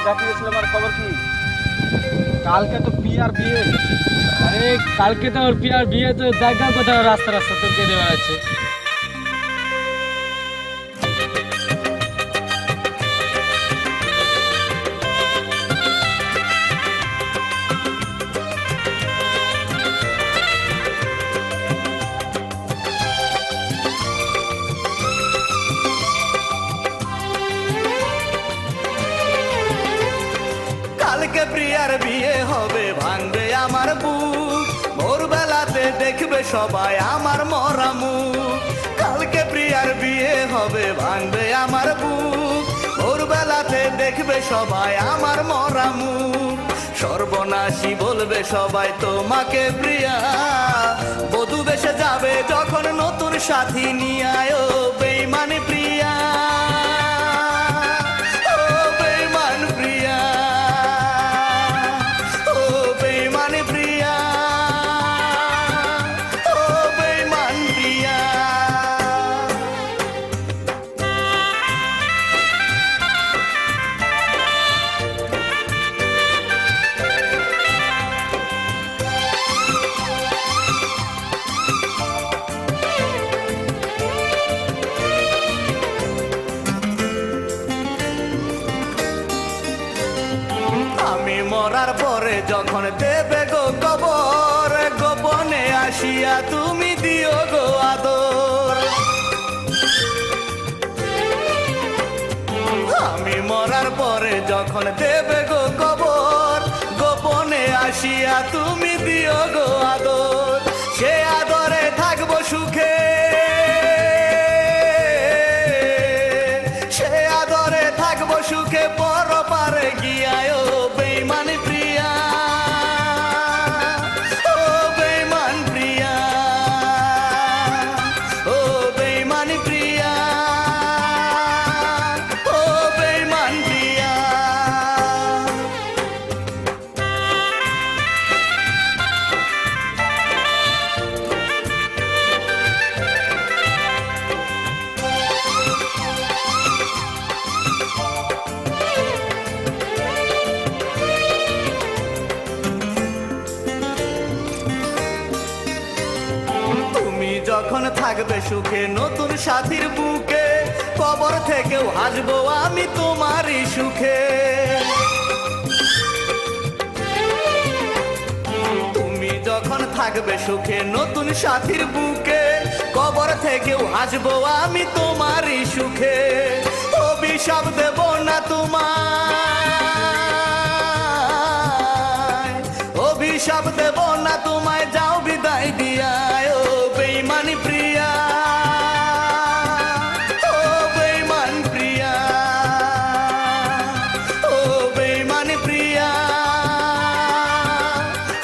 ডাকিয়েছিলাম, আর খবর কি? কালকে তো পিয়ার বিয়ে। আরে কালকে তো ওর পিয়ার বিয়ে, তো দেখা কোথাও রাস্তা রাস্তা তোর কে দেওয়া আছে। কালকে প্রিয়ার বিয়ে হবে, ভাঙবে আমার বুক, ভোরবেলাতে দেখবে সবাই আমার মরা মুখ। কালকে প্রিয়ার বিয়ে হবে, ভাঙবে আমার বুক, ভোরবেলাতে দেখবে সবাই আমার মরা মুখ। সর্বনাশী বলবে সবাই তোমাকে প্রিয়া, বধূ বেশে যাবে যখন নতুন সাথী নিয়ে আয়ো বেইমানি প্রিয়া। আমি মরার পরে যখন দেবে গো কবর, গোপনে আসিয়া তুমি দিও গো আদর। আমি মরার পরে যখন দেবে গো কবর, গোপনে আসিয়া তুমি দিও গো আদর। সে আদরে থাকবো সুখে, সে আদরে থাকবো সুখে, পর পারে গিয়ায় বেইমানি প্রিয়া। ও বেইমান প্রিয়া, ও বেইমানি প্রিয়া, ও বেইমান প্রিয়া। যখন থাকবে সুখে নতুন সাথীর বুকে, কবর থেকেও হাসবো আমি তোমারই সুখে। তুমি যখন থাকবে সুখে নতুন সাথীর বুকে, কবর থেকেও হাসবো আমি তোমারই সুখে। অভিশাপ দেব না তোমায়, অভিশাপ দেব না তোমায়, যাও বিদায় দিয়ায় ও বেইমানি প্রিয়া। ও বেইমান প্রিয়া, ও বেইমানি প্রিয়া,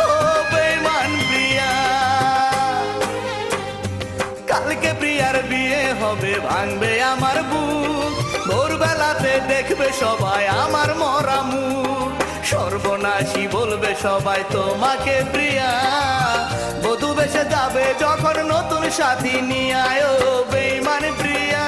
ও বেইমান প্রিয়া। কালকে প্রিয়ার বিয়ে হবে, ভাঙবে আমার বুক, ভোরবেলাতে দেখবে সবাই আমার মরা মুখ। সর্বনাশী বলবে সবাই তোমাকে প্রিয়া, বধূ বেশে যাবে যখন নতুন সাথী নিয়ে আয়ো বেইমান প্রিয়া।